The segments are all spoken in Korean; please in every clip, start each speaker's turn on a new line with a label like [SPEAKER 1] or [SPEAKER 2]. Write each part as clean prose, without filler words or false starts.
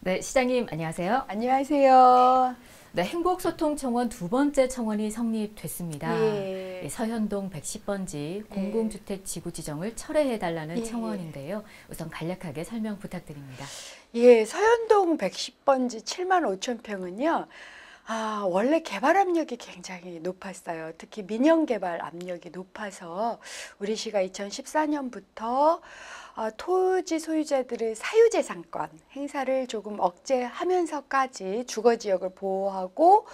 [SPEAKER 1] 네, 시장님 안녕하세요.
[SPEAKER 2] 안녕하세요.
[SPEAKER 1] 네, 행복소통청원 두 번째 청원이 성립됐습니다.
[SPEAKER 2] 예.
[SPEAKER 1] 서현동 110번지
[SPEAKER 2] 예.
[SPEAKER 1] 공공주택 지구 지정을 철회해달라는
[SPEAKER 2] 예.
[SPEAKER 1] 청원인데요. 우선 간략하게 설명 부탁드립니다.
[SPEAKER 2] 예, 서현동 110번지 7만 5천 평은요. 원래 개발 압력이 굉장히 높았어요. 특히 민영 개발 압력이 높아서 우리 시가 2014년부터 토지 소유자들의 사유재산권 행사를 조금 억제하면서까지 주거지역을 보호하고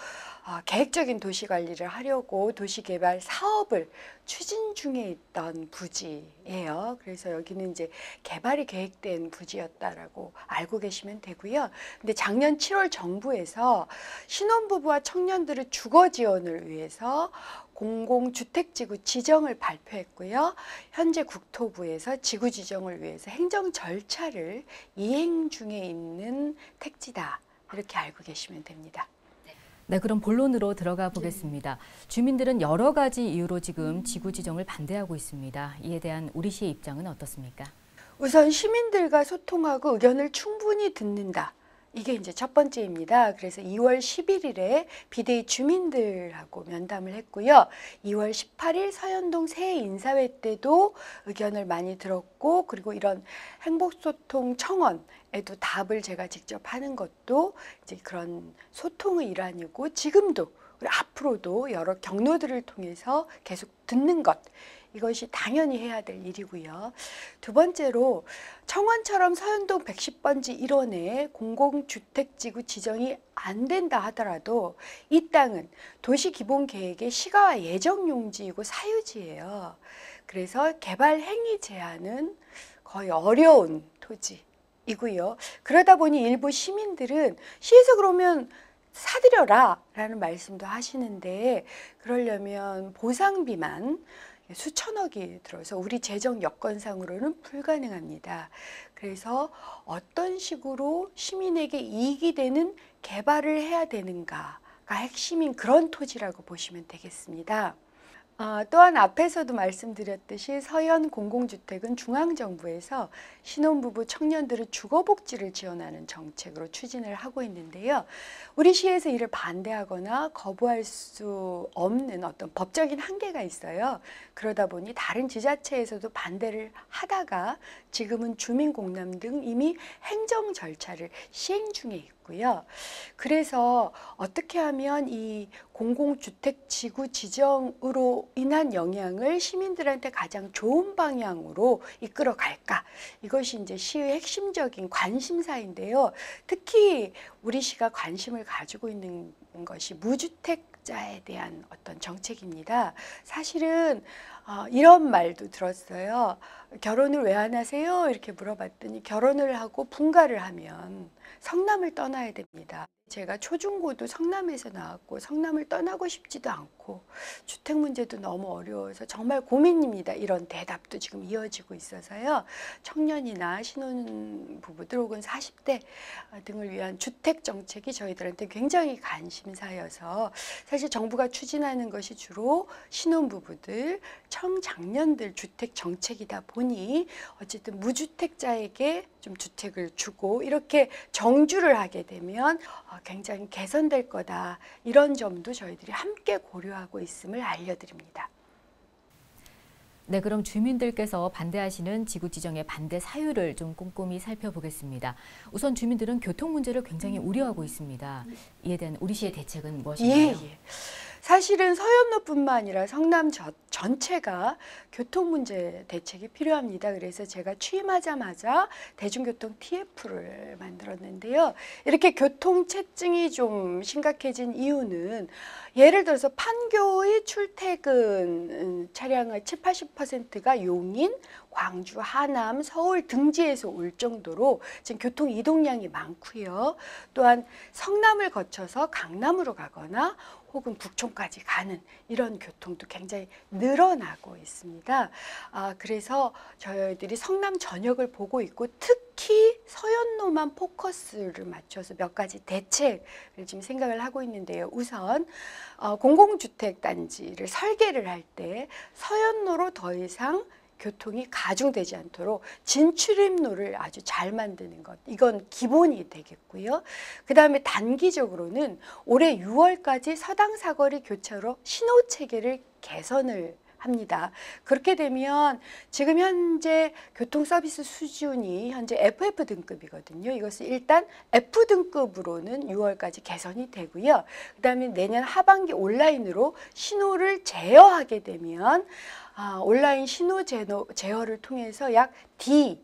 [SPEAKER 2] 계획적인 도시관리를 하려고 도시개발 사업을 추진 중에 있던 부지예요. 그래서 여기는 이제 개발이 계획된 부지였다라고 알고 계시면 되고요. 근데 작년 7월 정부에서 신혼부부와 청년들의 주거 지원을 위해서 공공주택지구 지정을 발표했고요. 현재 국토부에서 지구 지정을 위해서 행정 절차를 이행 중에 있는 택지다. 이렇게 알고 계시면 됩니다.
[SPEAKER 1] 네, 그럼 본론으로 들어가 보겠습니다. 주민들은 여러 가지 이유로 지금 지구 지정을 반대하고 있습니다. 이에 대한 우리 시의 입장은 어떻습니까?
[SPEAKER 2] 우선 시민들과 소통하고 의견을 충분히 듣는다. 이게 이제 첫 번째입니다. 그래서 2월 11일에 비대위 주민들하고 면담을 했고요. 2월 18일 서현동 새해 인사회 때도 의견을 많이 들었고, 그리고 이런 행복소통 청원에도 답을 제가 직접 하는 것도 이제 그런 소통의 일환이고, 지금도 그리고 앞으로도 여러 경로들을 통해서 계속 듣는 것, 이것이 당연히 해야 될 일이고요. 두 번째로 청원처럼 서현동 110번지 1원에 공공주택지구 지정이 안 된다 하더라도 이 땅은 도시기본계획의 시가와 예정용지이고 사유지예요. 그래서 개발 행위 제한은 거의 어려운 토지이고요. 그러다 보니 일부 시민들은 시에서 그러면 사들여라 라는 말씀도 하시는데, 그러려면 보상비만 수천억이 들어서 우리 재정 여건상으로는 불가능합니다. 그래서 어떤 식으로 시민에게 이익이 되는 개발을 해야 되는가가 핵심인 그런 토지라고 보시면 되겠습니다. 또한 앞에서도 말씀드렸듯이 서현 공공주택은 중앙정부에서 신혼부부 청년들의 주거복지를 지원하는 정책으로 추진을 하고 있는데요. 우리 시에서 이를 반대하거나 거부할 수 없는 어떤 법적인 한계가 있어요. 그러다 보니 다른 지자체에서도 반대를 하다가 지금은 주민공람 등 이미 행정 절차를 시행 중에 있고요. 그래서 어떻게 하면 이 공공주택 지구 지정으로 인한 영향을 시민들한테 가장 좋은 방향으로 이끌어 갈까? 이것이 이제 시의 핵심적인 관심사인데요. 특히 우리 시가 관심을 가지고 있는 것이 무주택자에 대한 어떤 정책입니다. 사실은 이런 말도 들었어요. 결혼을 왜 안 하세요? 이렇게 물어봤더니 결혼을 하고 분가를 하면 성남을 떠나야 됩니다. 제가 초중고도 성남에서 나왔고 성남을 떠나고 싶지도 않고 주택 문제도 너무 어려워서 정말 고민입니다. 이런 대답도 지금 이어지고 있어서요. 청년이나 신혼부부들 혹은 40대 등을 위한 주택 정책이 저희들한테 굉장히 관심사여서, 사실 정부가 추진하는 것이 주로 신혼부부들, 청장년들 주택 정책이다 보니 어쨌든 무주택자에게 좀 주택을 주고 이렇게 정주를 하게 되면 굉장히 개선될 거다. 이런 점도 저희들이 함께 고려하고 있음을 알려드립니다.
[SPEAKER 1] 네, 그럼 주민들께서 반대하시는 지구 지정의 반대 사유를 좀 꼼꼼히 살펴보겠습니다. 우선 주민들은 교통 문제를 굉장히 우려하고 있습니다. 이에 대한 우리 시의 대책은 무엇인가요?
[SPEAKER 2] 예. 사실은 서현로뿐만 아니라 성남 전체가 교통 문제 대책이 필요합니다. 그래서 제가 취임하자마자 대중교통 TF를 만들었는데요. 이렇게 교통체증이 좀 심각해진 이유는, 예를 들어서 판교의 출퇴근 차량의 7, 80%가 용인, 광주, 하남, 서울 등지에서 올 정도로 지금 교통 이동량이 많고요. 또한 성남을 거쳐서 강남으로 가거나 혹은 북촌까지 가는 이런 교통도 굉장히 늘어나고 있습니다. 그래서 저희들이 성남 전역을 보고 있고, 특히 서현로만 포커스를 맞춰서 몇 가지 대책을 지금 생각을 하고 있는데요. 우선 공공주택 단지를 설계를 할 때 서현로로 더 이상 교통이 가중되지 않도록 진출입로를 아주 잘 만드는 것, 이건 기본이 되겠고요. 그 다음에 단기적으로는 올해 6월까지 서당 사거리 교차로 신호 체계를 개선을 합니다. 그렇게 되면 지금 현재 교통 서비스 수준이 현재 FF 등급이거든요. 이것을 일단 F 등급으로는 6월까지 개선이 되고요. 그 다음에 내년 하반기 온라인으로 신호를 제어하게 되면 온라인 신호 제어를 통해서 약 D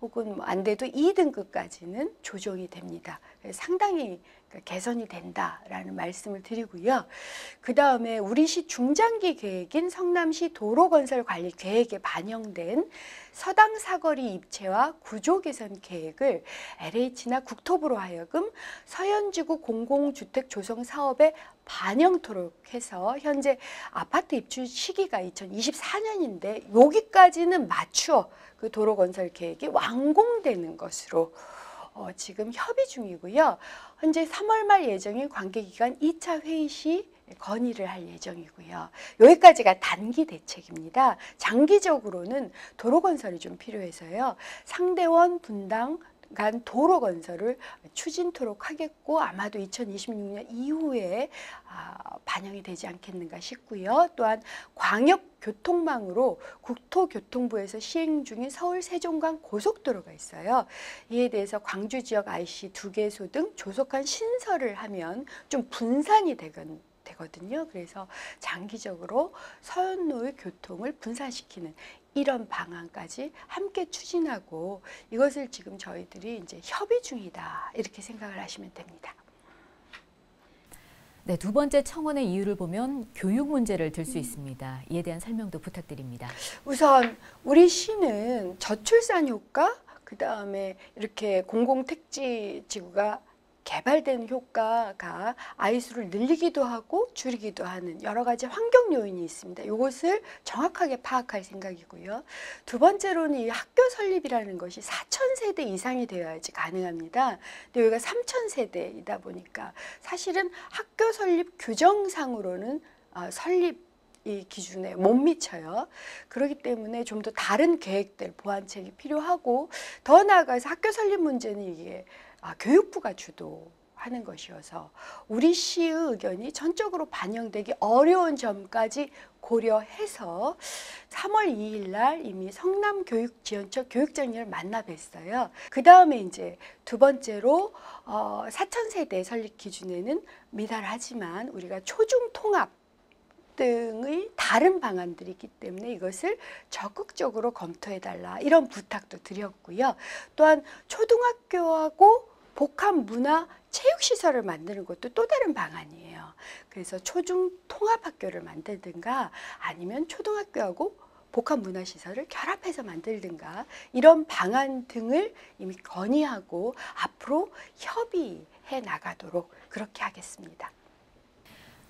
[SPEAKER 2] 혹은 안 돼도 2등급까지는 조정이 됩니다. 상당히 개선이 된다라는 말씀을 드리고요. 그 다음에 우리 시 중장기 계획인 성남시 도로건설관리 계획에 반영된 서당 사거리 입체와 구조 개선 계획을 LH나 국토부로 하여금 서현지구 공공주택 조성 사업에 반영토록 해서 현재 아파트 입주 시기가 2024년인데 여기까지는 맞추어 그 도로건설 계획이 완공되는 것으로 지금 협의 중이고요. 현재 3월 말 예정인 관계기관 2차 회의 시 건의를 할 예정이고요. 여기까지가 단기 대책입니다. 장기적으로는 도로 건설이 좀 필요해서요. 상대원 분당 간 도로 건설을 추진토록 하겠고 아마도 2026년 이후에 반영이 되지 않겠는가 싶고요. 또한 광역교통망으로 국토교통부에서 시행 중인 서울 세종간 고속도로가 있어요. 이에 대해서 광주 지역 IC 2개소 등 조속한 신설을 하면 좀 분산이 되거든요. 그래서 장기적으로 서현로의 교통을 분산시키는 이런 방안까지 함께 추진하고 이것을 지금 저희들이 이제 협의 중이다 이렇게 생각을 하시면 됩니다.
[SPEAKER 1] 네, 두 번째 청원의 이유를 보면 교육 문제를 들 수 있습니다. 이에 대한 설명도 부탁드립니다.
[SPEAKER 2] 우선 우리 시는 저출산 효과, 그 다음에 이렇게 공공택지지구가 개발된 효과가 아이수를 늘리기도 하고 줄이기도 하는 여러 가지 환경 요인이 있습니다. 이것을 정확하게 파악할 생각이고요. 두 번째로는 이 학교 설립이라는 것이 4,000세대 이상이 되어야지 가능합니다. 근데 여기가 3,000세대이다 보니까 사실은 학교 설립 규정상으로는 설립 이 기준에 못 미쳐요. 그렇기 때문에 좀 더 다른 계획들, 보완책이 필요하고 더 나아가서 학교 설립 문제는 이게 교육부가 주도하는 것이어서 우리 시의 의견이 전적으로 반영되기 어려운 점까지 고려해서 3월 2일 날 이미 성남교육지원처 교육장님을 만나 뵀어요. 그 다음에 이제 두 번째로 4,000세대 설립 기준에는 미달하지만 우리가 초중통합 등의 다른 방안들이 있기 때문에 이것을 적극적으로 검토해달라 이런 부탁도 드렸고요. 또한 초등학교하고 복합문화체육시설을 만드는 것도 또 다른 방안이에요. 그래서 초중통합학교를 만들든가 아니면 초등학교하고 복합문화시설을 결합해서 만들든가 이런 방안 등을 이미 건의하고 앞으로 협의해 나가도록 그렇게 하겠습니다.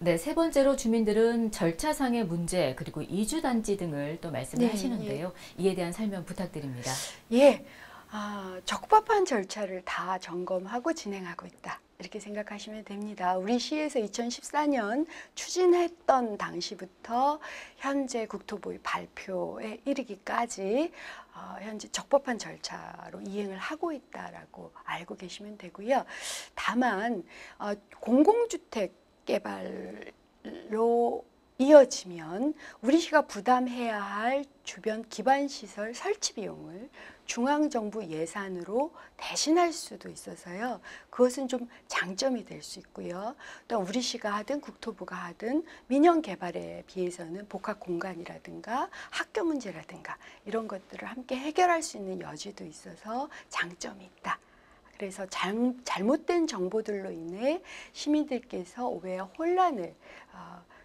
[SPEAKER 1] 네, 세 번째로 주민들은 절차상의 문제 그리고 이주단지 등을 또 말씀을 하시는데요. 이에 대한 설명 부탁드립니다.
[SPEAKER 2] 예, 적법한 절차를 다 점검하고 진행하고 있다. 이렇게 생각하시면 됩니다. 우리 시에서 2014년 추진했던 당시부터 현재 국토부의 발표에 이르기까지 현재 적법한 절차로 이행을 하고 있다라고 알고 계시면 되고요. 다만 공공주택 개발로 이어지면 우리 시가 부담해야 할 주변 기반시설 설치 비용을 중앙정부 예산으로 대신할 수도 있어서요. 그것은 좀 장점이 될 수 있고요. 또 우리 시가 하든 국토부가 하든 민영 개발에 비해서는 복합 공간이라든가 학교 문제라든가 이런 것들을 함께 해결할 수 있는 여지도 있어서 장점이 있다. 그래서 잘못된 정보들로 인해 시민들께서 오해와 혼란을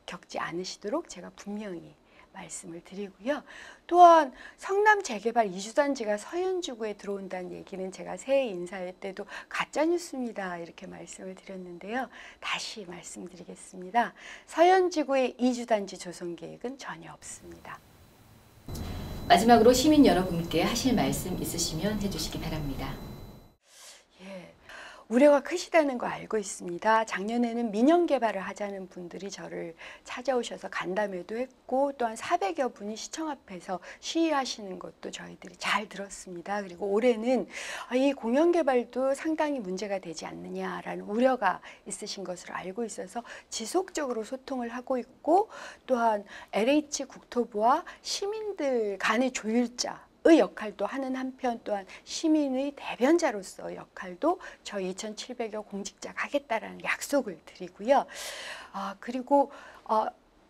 [SPEAKER 2] 겪지 않으시도록 제가 분명히 말씀을 드리고요. 또한 성남 재개발 이주단지가 서현지구에 들어온다는 얘기는 제가 새해 인사회 때도 가짜뉴스입니다. 이렇게 말씀을 드렸는데요. 다시 말씀드리겠습니다. 서현지구의 이주단지 조성 계획은 전혀 없습니다.
[SPEAKER 1] 마지막으로 시민 여러분께 하실 말씀 있으시면 해주시기 바랍니다.
[SPEAKER 2] 우려가 크시다는 거 알고 있습니다. 작년에는 민영 개발을 하자는 분들이 저를 찾아오셔서 간담회도 했고 또한 400여 분이 시청 앞에서 시위하시는 것도 저희들이 잘 들었습니다. 그리고 올해는 이 공영 개발도 상당히 문제가 되지 않느냐라는 우려가 있으신 것으로 알고 있어서 지속적으로 소통을 하고 있고 또한 LH 국토부와 시민들 간의 조율자 의 역할도 하는 한편 또한 시민의 대변자로서 역할도 저희 2,700여 공직자가 하겠다라는 약속을 드리고요. 그리고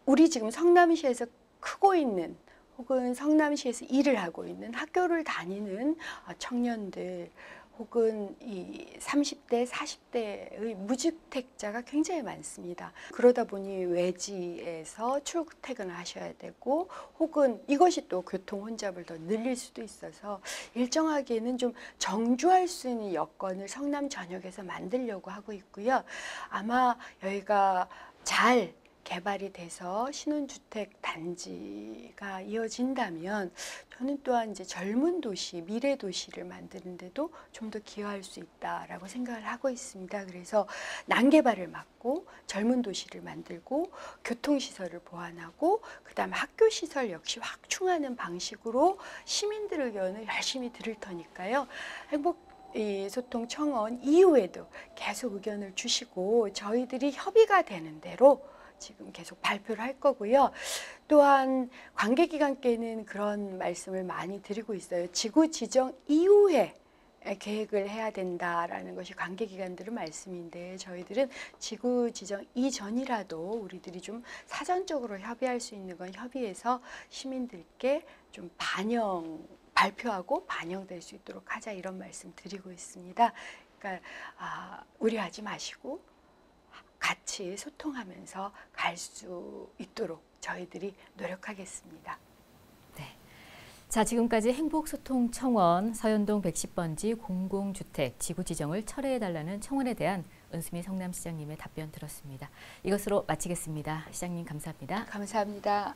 [SPEAKER 2] 우리 지금 성남시에서 크고 있는 혹은 성남시에서 일을 하고 있는 학교를 다니는 청년들 혹은 이 30대, 40대의 무주택자가 굉장히 많습니다. 그러다 보니 외지에서 출퇴근을 하셔야 되고 혹은 이것이 또 교통 혼잡을 더 늘릴 수도 있어서 일정하게는 좀 정주할 수 있는 여건을 성남 전역에서 만들려고 하고 있고요. 아마 여기가 잘 개발이 돼서 신혼주택 단지가 이어진다면 저는 또한 이제 젊은 도시, 미래 도시를 만드는데도 좀 더 기여할 수 있다라고 생각을 하고 있습니다. 그래서 난개발을 막고 젊은 도시를 만들고 교통시설을 보완하고 그다음에 학교시설 역시 확충하는 방식으로 시민들 의견을 열심히 들을 터니까요. 이 소통 청원 이후에도 계속 의견을 주시고 저희들이 협의가 되는 대로 지금 계속 발표를 할 거고요. 또한 관계기관께는 그런 말씀을 많이 드리고 있어요. 지구 지정 이후에 계획을 해야 된다라는 것이 관계기관들의 말씀인데 저희들은 지구 지정 이전이라도 우리들이 좀 사전적으로 협의할 수 있는 건 협의해서 시민들께 좀 발표하고 반영될 수 있도록 하자 이런 말씀 드리고 있습니다. 그러니까 우려하지 마시고 같이 소통하면서 갈 수 있도록 저희들이 노력하겠습니다.
[SPEAKER 1] 네. 자, 지금까지 행복소통청원 서현동 110번지 공공주택 지구 지정을 철회해달라는 청원에 대한 은수미 성남시장님의 답변 들었습니다. 이것으로 마치겠습니다. 시장님 감사합니다.
[SPEAKER 2] 감사합니다.